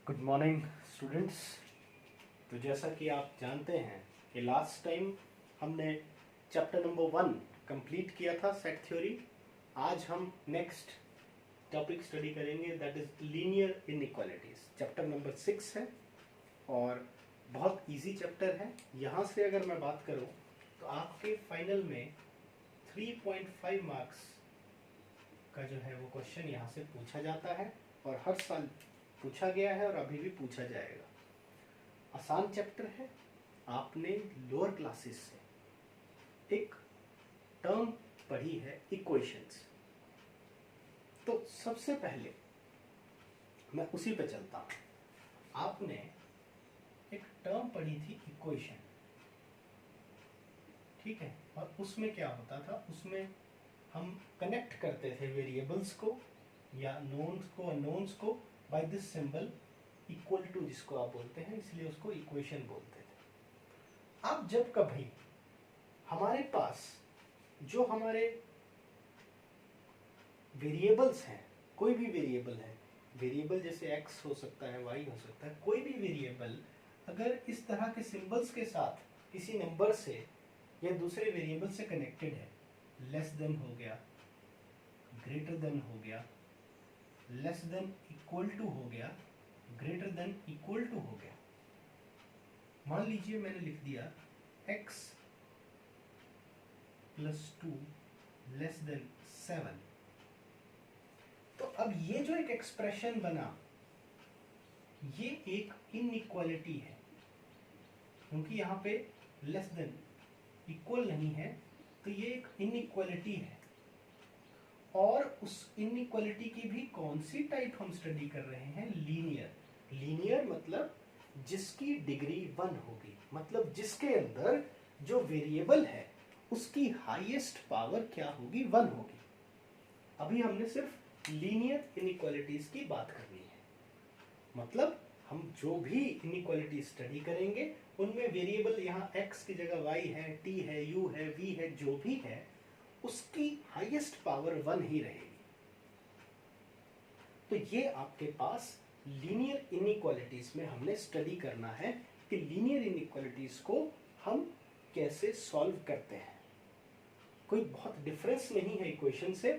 Good morning students. तो जैसा कि आप जानते हैं कि लास्ट टाइम हमने चैप्टर नंबर 1 कंप्लीट किया था सेट थ्योरी। आज हम नेक्स्ट टॉपिक स्टडी करेंगे, that is linear inequalities. Chapter number 6 है और बहुत इजी चैप्टर है। यहाँ से अगर मैं बात करूँ तो आपके फाइनल में 3.5 मार्क्स का जो है वो क्वेश्चन यहाँ से पूछा जाता है और हर साल पूछा गया है और अभी भी पूछा जाएगा। आसान चैप्टर है। आपने लोअर क्लासेस से एक टर्म पढ़ी है इक्वेशंस, तो सबसे पहले मैं उसी पे चलता हूँ। आपने एक टर्म पढ़ी थी इक्वेशन, ठीक है, और उसमें क्या होता था, उसमें हम कनेक्ट करते थे वेरिएबल्स को या नोन्स को अननोन्स को by this symbol equal to, जिसको आप बोलते हैं, इसलिए उसको इक्वेशन बोलते थे। अब जब कभी हमारे पास जो हमारे वेरिएबल्स हैं, कोई भी वेरिएबल है, वेरिएबल जैसे x हो सकता है, y हो सकता है, कोई भी वेरिएबल अगर इस तरह के सिंबल्स के साथ किसी नंबर से या दूसरे वेरिएबल से कनेक्टेड है, लेस देन हो गया, ग्रेटर देन हो गया, लेस देन इक्वल टू हो गया, ग्रेटर देन इक्वल टू हो गया। मान लीजिए मैंने लिख दिया x प्लस 2 लेस देन 7। तो अब ये जो एक एक्सप्रेशन बना, ये एक इनइक्वालिटी है, क्योंकि यहाँ पे लेस देन इक्वल नहीं है, तो ये एक इनइक्वालिटी है। और उस इनइक्वालिटी की भी कौन सी टाइप हम स्टडी कर रहे हैं? लीनियर। लीनियर मतलब जिसकी डिग्री 1 होगी, मतलब जिसके अंदर जो वेरिएबल है उसकी हाईएस्ट पावर क्या होगी? 1 होगी। अभी हमने सिर्फ लीनियर इनइक्वालिटीज की बात करनी है। मतलब हम जो भी इनइक्वालिटी स्टडी करेंगे उनमें वेरिएबल यहाँ x की जगह y है, t है, u है, v है, जो भी है उसकी हाईएस्ट पावर 1 ही रहेगी। तो ये आपके पास लीनियर इनइक्वालिटीज में हमने स्टडी करना है कि लीनियर इनइक्वालिटीज को हम कैसे सॉल्व करते हैं। कोई बहुत डिफरेंस नहीं है इक्वेशन से,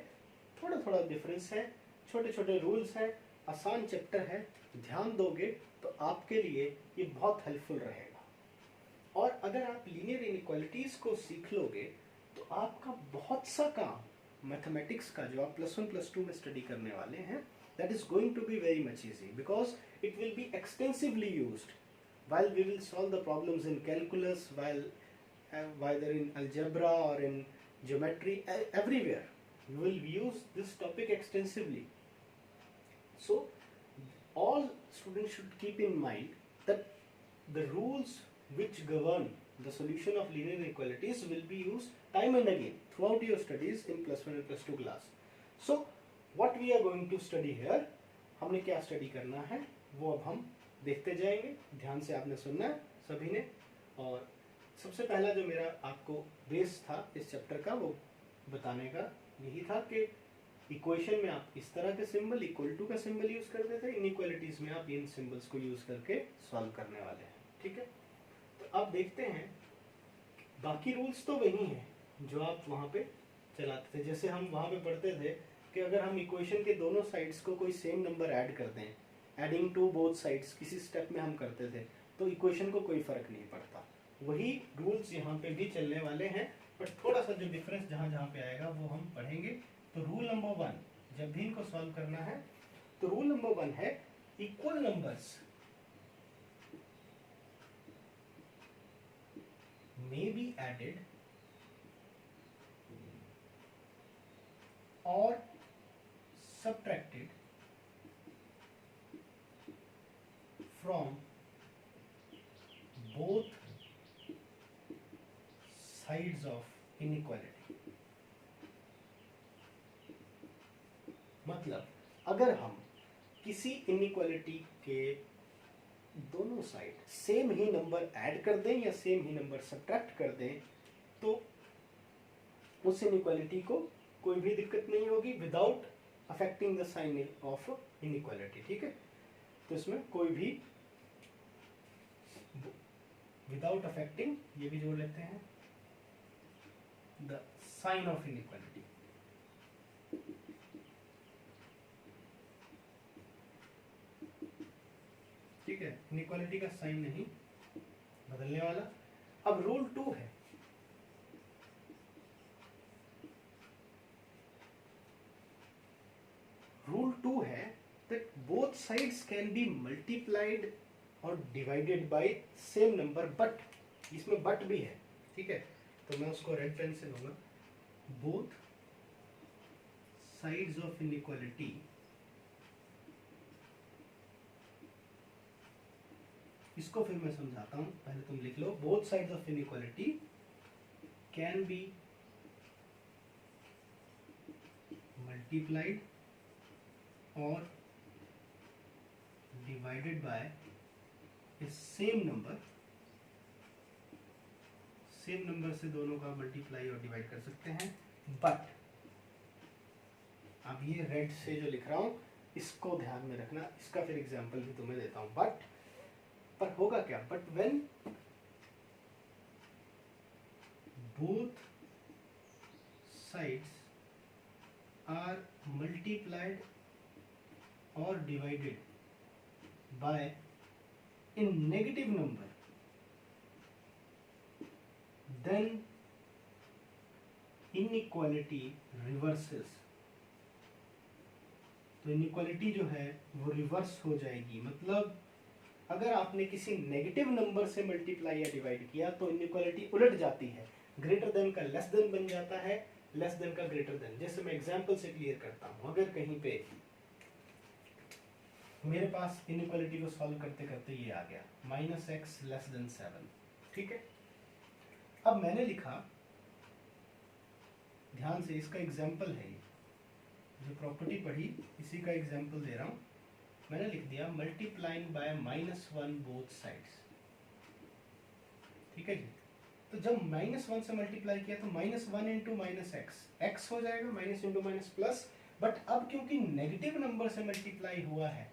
थोड़ा थोड़ा डिफरेंस है, छोटे छोटे रूल्स हैं, आसान चैप्टर है। ध्यान दोगे तो आपके लिए ये बहुत हेल्पफुल रहेगा। और अगर आप लीनियर इनइक्वालिटीज को सीख लोगे तो आपका बहुत सा काम मैथमेटिक्स का जो आप +1 +2 में स्टडी करने वाले हैं, that is going to be very much easy because it will be extensively used while we will solve the problems in calculus, while whether in algebra or in geometry, everywhere we will use this topic extensively. So all students should keep in mind that the rules which govern the solution of linear inequalities will be used time and again throughout your studies in +1 and +2 class. So what we are going to study here, हमने क्या study करना है वो अब हम देखते जाएंगे। ध्यान से आपने सुनना है सभी ने। और सबसे पहला जो मेरा आपको बेस था इस चैप्टर का वो बताने का यही था कि इक्वेशन में आप इस तरह के सिंबल, इक्वल टू का सिंबल यूज करते थे, इनइक्वालिटीज में आप इन सिंबल्स को यूज करके सॉल्व करने वाले हैं, ठीक है। तो अब देखते हैं, बाकी रूल्स तो वही हैं जो आप वहाँ पे चलाते थे। जैसे हम वहाँ पे पढ़ते थे कि अगर हम इक्वेशन के दोनों साइड्स को कोई सेम नंबर ऐड कर दें, एडिंग टू बोथ साइड्स किसी स्टेप में हम करते थे, तो इक्वेशन को कोई फर्क नहीं पड़ता। वही रूल्स यहाँ पे भी चलने वाले हैं, बट थोड़ा सा जो डिफरेंस जहाँ जहाँ पे आएगा वो हम पढ़ेंगे। तो रूल नंबर 1, जब भी इनको सॉल्व करना है तो रूल नंबर 1 है equal numbers may be added or subtracted from both sides of inequality। मतलब अगर हम किसी इनइक्वालिटी के दोनों साइड सेम ही नंबर ऐड कर दें या सेम ही नंबर सब्ट्रैक्ट कर दें, तो उस इनइक्वालिटी को कोई भी दिक्कत नहीं होगी without affecting the sign of inequality, ठीक है। तो इसमें कोई भी विदाउट अफेक्टिंग, ये भी जोड़ लेते हैं, द साइन ऑफ इनइक्वालिटी। ठीक है, इनइक्वालिटी का साइन नहीं बदलने वाला। अब रूल 2 है, रूल 2 है that both sides can be multiplied और divided bye same number, but इसमें बट भी है। ठीक है, तो मैं उसको रेड पेन से लूंगा। बोथ साइड्स ऑफ इनइक्वालिटी इसको फिर मैं समझाता हूं, पहले तुम लिख लो। Both sides of inequality can be multiplied और divided by a same number. Same number से दोनों का मल्टीप्लाई और डिवाइड कर सकते हैं, बट अब ये रेड से जो लिख रहा हूं इसको ध्यान में रखना, इसका फिर एग्जांपल भी तुम्हें देता हूं। बट पर होगा क्या, but when both sides are multiplied और divided by a negative number, then inequality reverses। तो इनइक्वालिटी जो है वो रिवर्स हो जाएगी। मतलब अगर आपने किसी नेगेटिव नंबर से मल्टीप्लाई या डिवाइड किया तो इनइक्वालिटी उलट जाती है, ग्रेटर देन का लेस देन बन जाता है, लेस देन का ग्रेटर देन। जैसे मैं एग्जांपल से क्लियर करता हूं, अगर कहीं पे मेरे पास इनइक्वालिटी को सॉल्व करते करते ये आ गया -x लेस देन 7। ठीक है, अब मैंने लिखा, ध्यान से इसका एग्जांपल है, ये जो प्रॉपर्टी पढ़ी इसी का एग्जांपल दे रहा हूं। मैंने लिख दिया मल्टीप्लाइंग बाय -1 बोथ साइड्स। ठीक है जी, तो जब -1 से मल्टीप्लाई किया तो -1 इंटू -x, x हो जाएगा minus into minus plus. But अब क्योंकि नेगेटिव नंबर से मल्टीप्लाई हुआ है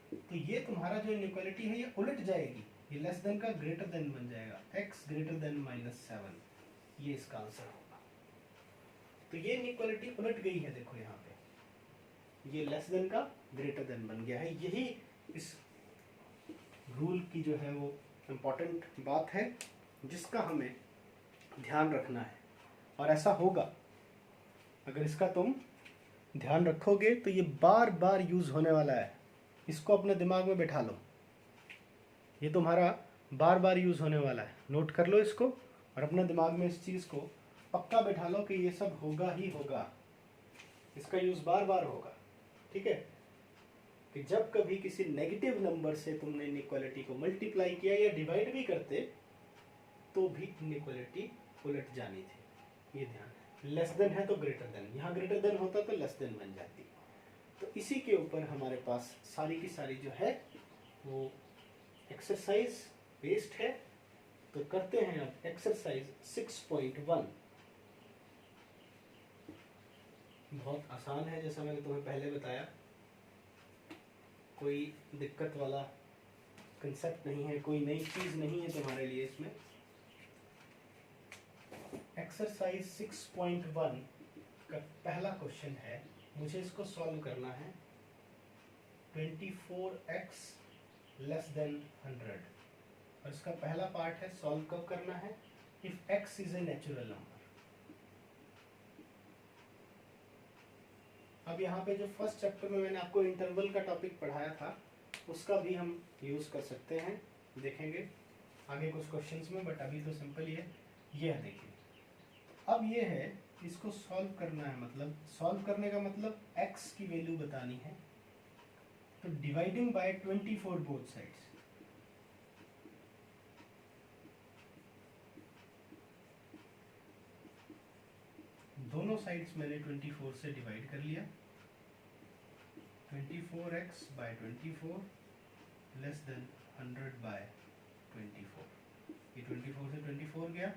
तो ये तुम्हारा जो इनइक्वालिटी है ये उलट जाएगी, ये लेस देन का ग्रेटर देन बन जाएगा, x ग्रेटर देन -7, ये इसका आंसर होगा। तो ये इनइक्वालिटी उलट गई है, देखो यहाँ पे ये लेस देन का ग्रेटर देन बन गया है। यही इस रूल की जो है वो इम्पोर्टेंट बात है जिसका हमें ध्यान रखना है। और ऐसा होगा, अगर इसका तुम ध्यान रखोगे तो ये बार बार यूज होने वाला है। इसको अपने दिमाग में बैठा लो, ये तुम्हारा बार बार यूज होने वाला है। नोट कर लो इसको और अपने दिमाग में इस चीज को पक्का बैठा लो कि ये सब होगा ही होगा, इसका यूज बार बार होगा। ठीक है, कि जब कभी किसी नेगेटिव नंबर से तुमने इनइक्वालिटी को मल्टीप्लाई किया या डिवाइड भी करते तो भी इनइक्वालिटी उलट जानी थी। ये ध्यान, लेस देन है तो ग्रेटर देन, यहाँ ग्रेटर देन होता तो लेस देन बन जाती। तो इसी के ऊपर हमारे पास सारी की सारी जो है वो एक्सरसाइज बेस्ड है। तो करते हैं अब एक्सरसाइज 6.1। बहुत आसान है, जैसा मैंने तुम्हें पहले बताया, कोई दिक्कत वाला कंसेप्ट नहीं है, कोई नई चीज नहीं है तुम्हारे लिए इसमें। एक्सरसाइज 6.1 का पहला क्वेश्चन है, मुझे इसको सॉल्व करना है। 24x लेस देन 100, और इसका पहला पार्ट है सॉल्व कब करना है, if x is a natural number. अब यहाँ पे जो फर्स्ट चैप्टर में मैंने आपको इंटरवल का टॉपिक पढ़ाया था उसका भी हम यूज कर सकते हैं, देखेंगे आगे कुछ क्वेश्चंस में, बट अभी तो सिंपल ही है। ये है, देखिए अब ये है, इसको सॉल्व करना है, मतलब सॉल्व करने का मतलब x की वैल्यू बतानी है। तो डिवाइडिंग बाय 24 बोथ साइड्स, दोनों साइड्स मैंने 24 से डिवाइड कर लिया। 24x bye 24 less than 100 bye 24। ये 24 से 24 गया,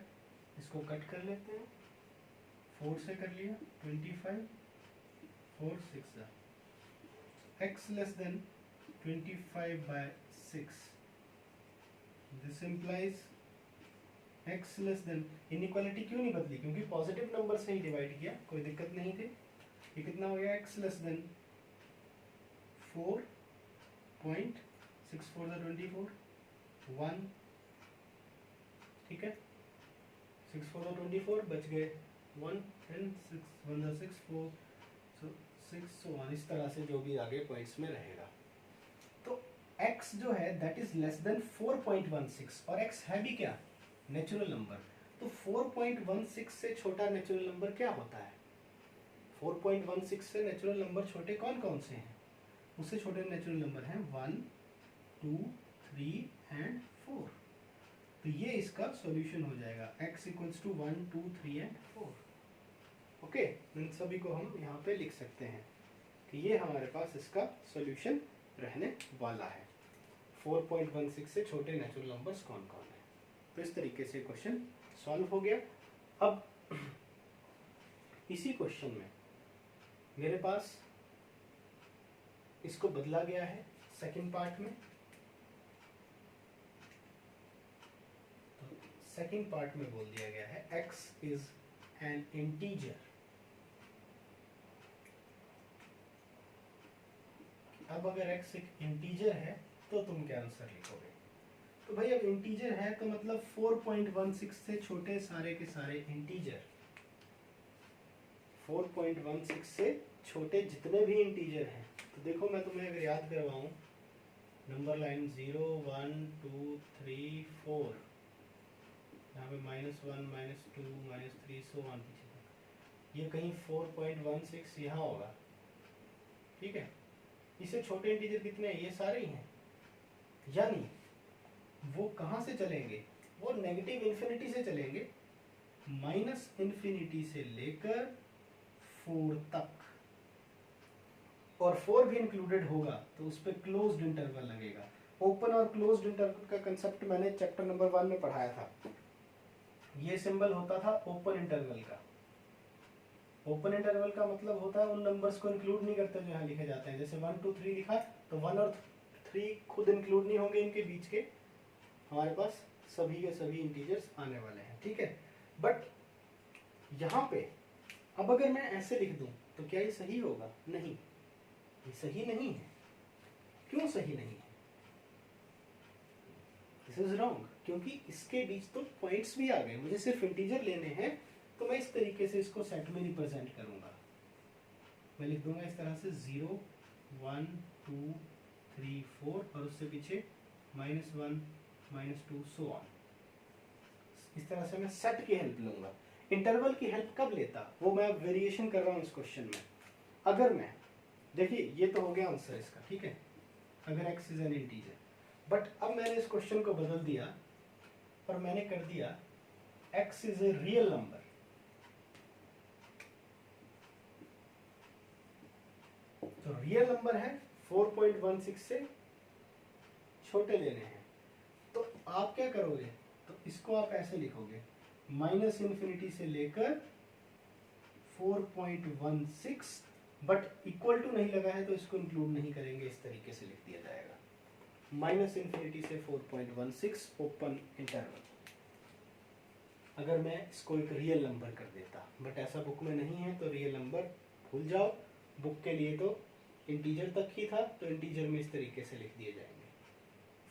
इसको कट कर लेते हैं, 4 से कर लिया 25, 4 6 x less than 25/6। This implies x less than, inequality क्यों नहीं बदली, क्योंकि पॉजिटिव नंबर से ही डिवाइड किया, कोई दिक्कत नहीं थी। ये कितना हो गया, x लेस देन 4.64 1, ठीक है, 6 4 बच गए 1 10 6 1 6 4 6 1, इस तरह से जो भी आगे पॉइंट्स में रहेगा। तो x जो है दैट इज लेस देन 4.16, और x है भी क्या, नेचुरल नंबर। तो 4.16 से छोटा नेचुरल नंबर क्या होता है, 4.16 से नेचुरल नंबर छोटे कौन कौन से हैं, उससे छोटे नेचुरल नंबर हैं 1 2 3 एंड 4। तो ये इसका सॉल्यूशन हो जाएगा, x equals to 1 2 3 and 4। Okay, इन सभी को हम यहाँ पे लिख सकते हैं कि ये हमारे पास इसका सॉल्यूशन रहने वाला है। 4.16 से छोटे नेचुरल नंबर्स कौन कौन है। तो इस तरीके से क्वेश्चन सॉल्व हो गया। अब इसी क्वेश्चन में मेरे पास इसको बदला गया है सेकंड पार्ट में। तो सेकंड पार्ट में बोल दिया गया है x इज एन इंटीजर। अब अगर x एक इंटीजर है तो तुम क्या आंसर लिखोगे। तो भाई अब इंटीजर है तो मतलब 4.16 से छोटे सारे के सारे इंटीजर, 4.16 से छोटे जितने भी इंटीजर हैं। तो देखो मैं तुम्हें अगर याद करवाऊं, नंबर लाइन 0 1 2 3 4, यहाँ पे -1 -2 -3 सो ऑन पीछे तक, ये कहीं 4.16 यहाँ होगा, ठीक है। इससे छोटे इंटीजर कितने हैं, ये सारे ही हैं, यानी वो कहाँ से चलेंगे, वो नेगेटिव इन्फिनिटी से चलेंगे, -इन्फिनिटी से लेकर 4 तक, और 4 भी इंक्लूडेड होगा तो उस पर क्लोज्ड इंटरवल लगेगा। ओपन और क्लोज्ड इंटरवल का कंसेप्ट मैंने चैप्टर नंबर 1 में पढ़ाया था। ये सिंबल होता था ओपन इंटरवल का। ओपन इंटरवल का मतलब होता है उन नंबर्स को इंक्लूड नहीं करते जो यहाँ लिखे जाते हैं। जैसे 1 2 3 लिखा तो 1 और 3 खुद इंक्लूड नहीं होंगे, इनके बीच के हमारे पास सभी के सभी इंटीजर्स आने वाले हैं, ठीक है। बट यहाँ पे अब अगर मैं ऐसे लिख दूं तो क्या ये सही होगा, नहीं, ये सही नहीं है। क्यों सही नहीं है, दिस इज रॉन्ग, क्योंकि इसके बीच तो पॉइंट्स भी आ गए, मुझे सिर्फ इंटीजर लेने हैं। तो मैं इस तरीके से इसको सेट में रिप्रेजेंट करूंगा, मैं लिख दूंगा इस तरह से 0 1 2 3 4 और उससे पीछे -1 -2 सो ऑन। इस तरह से मैं सेट की हेल्प लूंगा। इंटरवल की हेल्प कब लेता, वो मैं अब वेरिएशन कर रहा हूँ इस क्वेश्चन में। अगर मैं, देखिए ये तो हो गया आंसर इसका, ठीक है, अगर x is an integer. But अब मैंने इस क्वेश्चन को बदल दिया और मैंने कर दिया x is a real number. तो रियल नंबर है, 4.16 से छोटे लेने हैं। तो आप क्या करोगे, तो इसको आप ऐसे लिखोगे, -इन्फिनिटी से लेकर 4.16, बट इक्वल टू नहीं लगा है तो इसको इंक्लूड नहीं करेंगे, इस तरीके से लिख दिया जाएगा, -इन्फिनिटी से 4.16 ओपन इंटरवल। अगर मैं इसको एक रियल नंबर कर देता, बट ऐसा बुक में नहीं है तो रियल नंबर भूल जाओ, बुक के लिए तो इंटीजर तक ही था, तो इंटीजर में इस तरीके से लिख दिए जाएंगे।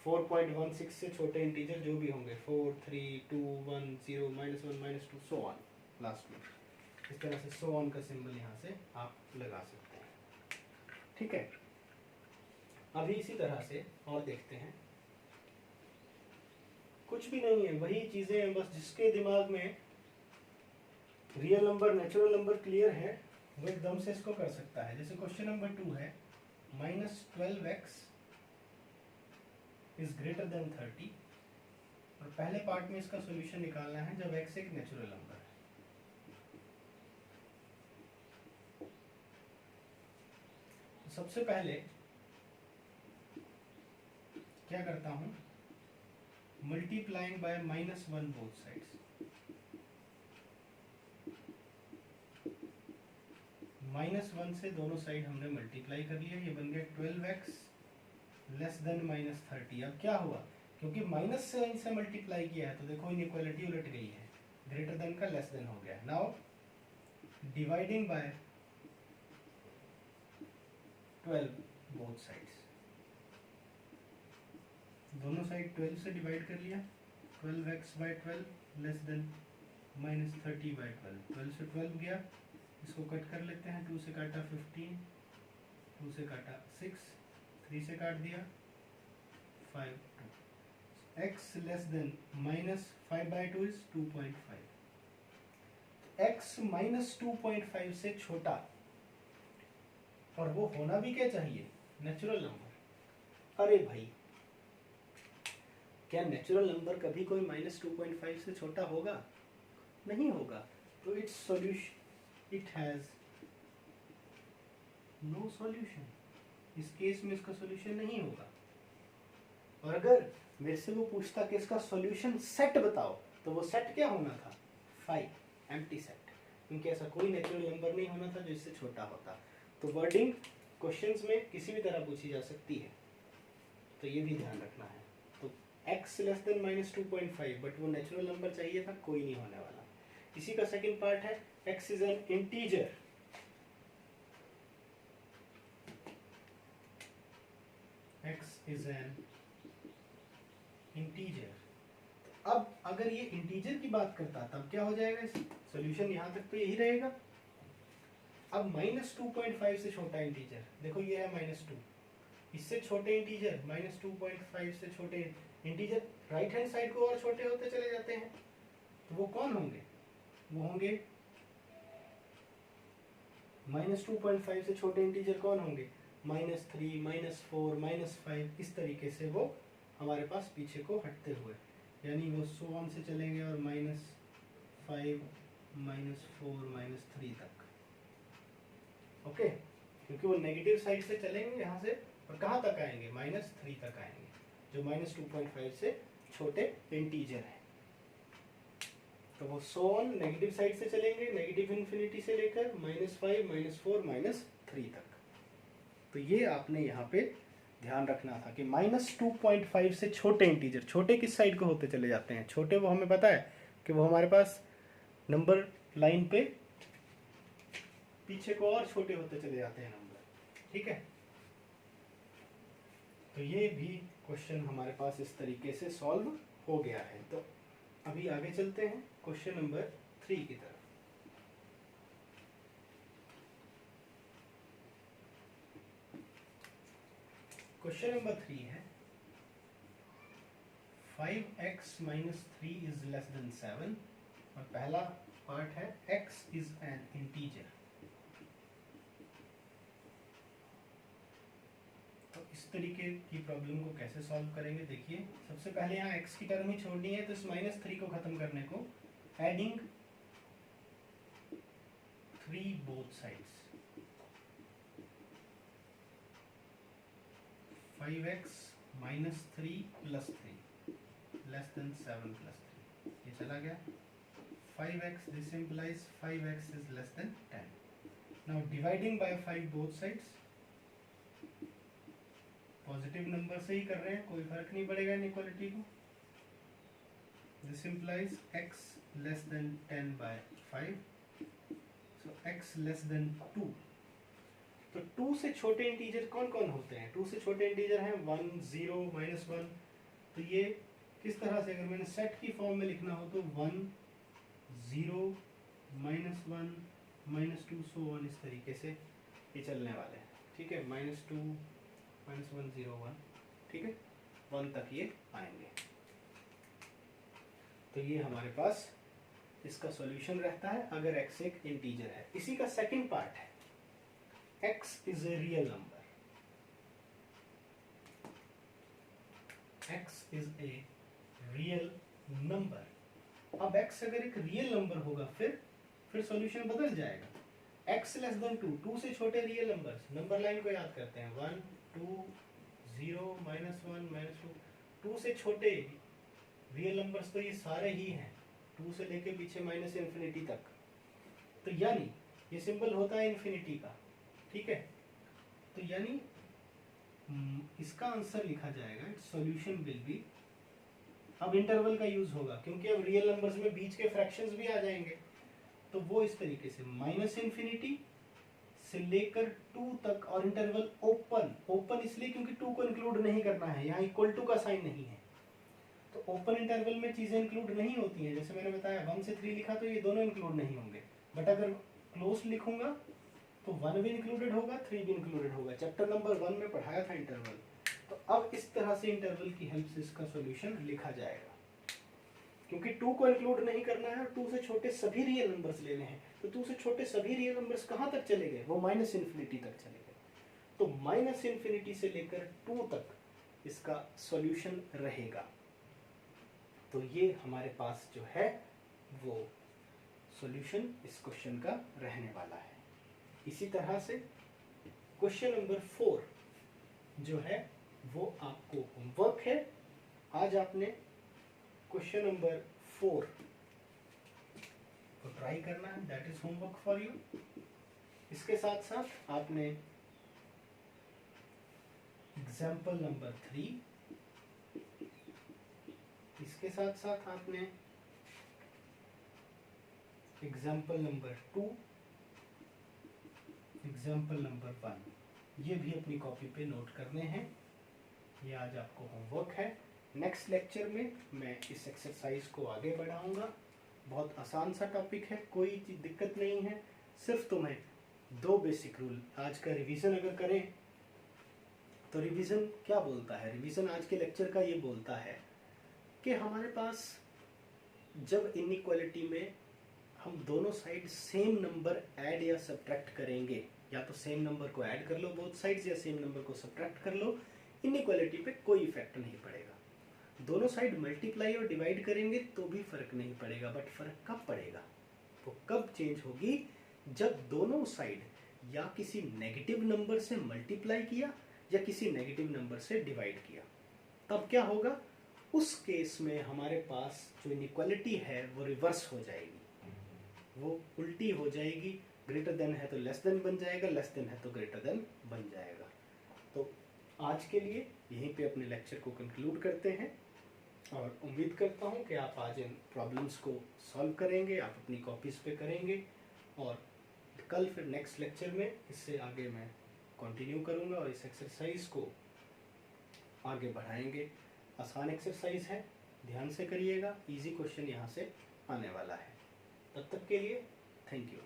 4.16 से छोटे इंटीजर जो भी होंगे 4 3 2 1 0 -1 -2 सो ऑन, लास्ट में इस तरह से सो ऑन का सिंबल यहाँ से आप लगा सकते हैं, ठीक है। अभी इसी तरह से और देखते हैं, कुछ भी नहीं है, वही चीजें हैं, बस जिसके दिमाग में real number natural number clear है वो एकदम से इसको कर सकता है। जैसे क्वेश्चन नंबर 2 है, -12x इज ग्रेटर देन 30, और पहले पार्ट में इसका सॉल्यूशन निकालना है जब x एक नेचुरल नंबर है। तो सबसे पहले क्या करता हूं, मल्टीप्लाइंग बाय -1 बोथ साइड्स, -1 से दोनों साइड हमने मल्टीप्लाई कर लिया, ये बन गया 12x लेस देन -30। अब क्या हुआ, क्योंकि माइनस से इनसे मल्टीप्लाई किया है तो देखो इनइक्वालिटी उलट गई है, ग्रेटर देन का लेस देन हो गया। Now dividing by 12 both sides, दोनों साइड 12 से डिवाइड कर लिया, 12x/12 लेस देन -30/12, 12 से 12 गया, इसको कट कर लेते हैं, 2 से काटा 15, 2 से काटा 6, 3 से काट दिया 5, 2, x less than -5/2 is 2.5, x -2.5 से छोटा, और वो होना भी क्या चाहिए, नेचुरल नंबर। अरे भाई, क्या नेचुरल नंबर कभी कोई -2.5 से छोटा होगा? नहीं होगा। तो its solution, it has no solution, इस केस में इसका सॉल्यूशन नहीं होगा। और अगर मेरे से वो पूछता कि इसका सॉल्यूशन सेट बताओ, तो वो सेट क्या होना था, 5, एम्प्टी सेट, क्योंकि ऐसा कोई नेचुरल नंबर नहीं होना था जो इससे छोटा होता। तो वर्डिंग क्वेश्चंस में किसी भी तरह पूछी जा सकती है, तो ये भी ध्यान रखना है। तो x लेस देन -2.5, बट वो नेचुरल नंबर चाहिए था, कोई नहीं होने वाला। इसी का सेकंड पार्ट है x is an integer, x is an integer. अब अगर ये इंटीजर की बात करता तब क्या हो जाएगा, सॉल्यूशन यहाँ तक तो यही रहेगा। अब -2.5 से छोटा इंटीजर, देखो ये है -2, इससे छोटे इंटीजर, -2.5 से छोटे इंटीजर राइट हैंड साइड को और छोटे होते चले जाते हैं, तो वो कौन होंगे, वो होंगे -2.5 से छोटे इंटीजर कौन होंगे, -3, -4, -5, इस तरीके से वो हमारे पास पीछे को हटते हुए, यानी वो सो ऑन से चलेंगे और -5, -4, -3 तक। ओके, क्योंकि वो नेगेटिव साइड से चलेंगे यहाँ से, और कहाँ तक आएंगे, -3 तक आएंगे, जो -2.5 से छोटे इंटीजर है। तो वो सो ऑन नेगेटिव साइड से चलेंगे, नेगेटिव इन्फिनिटी से लेकर -5, -4, -3 तक। तो ये आपने यहाँ पे ध्यान रखना था कि -2.5 से छोटे इंटीजर, छोटे किस साइड को होते चले जाते हैं, छोटे वो हमें पता है कि वो हमारे पास नंबर लाइन पे पीछे को और छोटे होते चले जाते हैं नंबर, ठीक है। तो ये भी क्वेश्चन हमारे पास इस तरीके से सॉल्व हो गया है। तो अभी आगे चलते हैं क्वेश्चन नंबर 3 की तरफ। क्वेश्चन नंबर 3 है 5x - 3 इज लेस देन 7, और पहला पार्ट है x इज एन इंटीजर। तो इस तरीके की प्रॉब्लम को कैसे सॉल्व करेंगे, देखिए सबसे पहले यहाँ x की टर्म ही छोड़नी है, तो इस -3 को खत्म करने को adding 3 both sides, 5x - 3 + 3 less than 7 + 3, ये चला गया। 5x, this implies 5x is less than 10। Now dividing by 5 both sides, positive number से ही कर रहे हैं, कोई फर्क नहीं पड़ेगा इनइक्वालिटी को। This implies x less than 10/5, so x less than 2। तो 2 से छोटे इंटीजर कौन कौन होते हैं, 2 से छोटे इंटीजर हैं 1, 0, -1। तो ये किस तरह से, अगर मैंने सेट की फॉर्म में लिखना हो तो 1, 0, -1, -2, सो ऑन, इस तरीके से ये चलने वाले हैं, ठीक है। -2, -1, 0, 1, ठीक है, 1 तक ये आएंगे। तो ये हमारे पास इसका सॉल्यूशन रहता है अगर x एक इंटीजर है। इसी का सेकंड पार्ट है x is a real number, x is a real number. अब x अगर एक रियल नंबर होगा फिर सॉल्यूशन बदल जाएगा। x लेस देन 2, 2 से छोटे रियल नंबर्स, नंबर लाइन को याद करते हैं, 1, 2, 0, -1, -2, 2 से छोटे रियल नंबर्स तो ये सारे ही हैं, 2 से लेके पीछे -इन्फिनिटी तक। तो यानी ये सिंबल होता है इन्फिनिटी का, ठीक है। तो यानी इसका आंसर लिखा जाएगा, सॉल्यूशन विल बी, अब इंटरवल का यूज होगा क्योंकि अब रियल नंबर्स में बीच के फ्रैक्शंस भी आ जाएंगे, तो वो इस तरीके से -∞ से लेकर 2 तक, और इंटरवल ओपन, ओपन इसलिए क्योंकि 2 को इंक्लूड नहीं करना है, यहाँ इक्वल टू का साइन नहीं है, तो ओपन इंटरवल में चीजें इंक्लूड नहीं होती हैं। जैसे मैंने बताया 1 से 3 लिखा तो ये दोनों इंक्लूड नहीं होंगे, बट अगर क्लोज लिखूंगा तो 1 भी इंक्लूडेड होगा, 3 भी इंक्लूडेड होगा। चैप्टर नंबर 1 में पढ़ाया था इंटरवल, तो अब इस तरह से इंटरवल की हेल्प से इसका सॉल्यूशन लिखा जाएगा। क्योंकि 2 को इंक्लूड नहीं करना है और 2 से छोटे सभी रियल नंबर्स लेने हैं, तो 2 से छोटे सभी रियल नंबर्स कहाँ तक चले गए, वो -∞ तक चले गए, तो -∞ से लेकर 2 तक इसका सॉल्यूशन रहेगा। तो ये हमारे पास जो है वो सॉल्यूशन इस क्वेश्चन का रहने वाला है। इसी तरह से क्वेश्चन नंबर 4 जो है वो आपको होमवर्क है। आज आपने क्वेश्चन नंबर 4 को ट्राई करना है, that is homework for you. इसके साथ साथ आपने एग्जाम्पल नंबर 3, इसके साथ साथ आपने एग्जाम्पल नंबर 2, एग्जाम्पल नंबर 1, ये भी अपनी कॉपी पे नोट करने हैं। ये आज आपको होमवर्क है। नेक्स्ट लेक्चर में मैं इस एक्सरसाइज को आगे बढ़ाऊंगा। बहुत आसान सा टॉपिक है, कोई दिक्कत नहीं है, सिर्फ तुम्हें 2 बेसिक रूल, आज का रिवीजन अगर करें तो रिवीजन क्या बोलता है, रिवीजन आज के लेक्चर का ये बोलता है कि हमारे पास जब इनइक्वालिटी में हम दोनों साइड सेम नंबर ऐड या सब्ट्रैक्ट करेंगे, या तो सेम नंबर को ऐड कर लो बोथ साइड्स या सेम नंबर को सब्ट्रैक्ट कर लो, इनइक्वालिटी पे कोई इफेक्ट नहीं पड़ेगा। दोनों साइड मल्टीप्लाई और डिवाइड करेंगे तो भी फर्क नहीं पड़ेगा, बट फर्क कब पड़ेगा, वो कब चेंज होगी, जब दोनों साइड या किसी नेगेटिव नंबर से मल्टीप्लाई किया या किसी नेगेटिव नंबर से डिवाइड किया, तब क्या होगा, उस केस में हमारे पास जो इनइक्वालिटी है वो रिवर्स हो जाएगी, वो उल्टी हो जाएगी। ग्रेटर देन है तो लेस देन बन जाएगा, लेस देन है तो ग्रेटर देन बन जाएगा। तो आज के लिए यहीं पे अपने लेक्चर को कंक्लूड करते हैं और उम्मीद करता हूँ कि आप आज इन प्रॉब्लम्स को सॉल्व करेंगे, आप अपनी कॉपीज़ पे करेंगे, और कल फिर नेक्स्ट लेक्चर में इससे आगे मैं कंटिन्यू करूँगा और इस एक्सरसाइज को आगे बढ़ाएंगे। आसान एक्सरसाइज है, ध्यान से करिएगा, इजी क्वेश्चन यहाँ से आने वाला है। तब तक के लिए थैंक यू।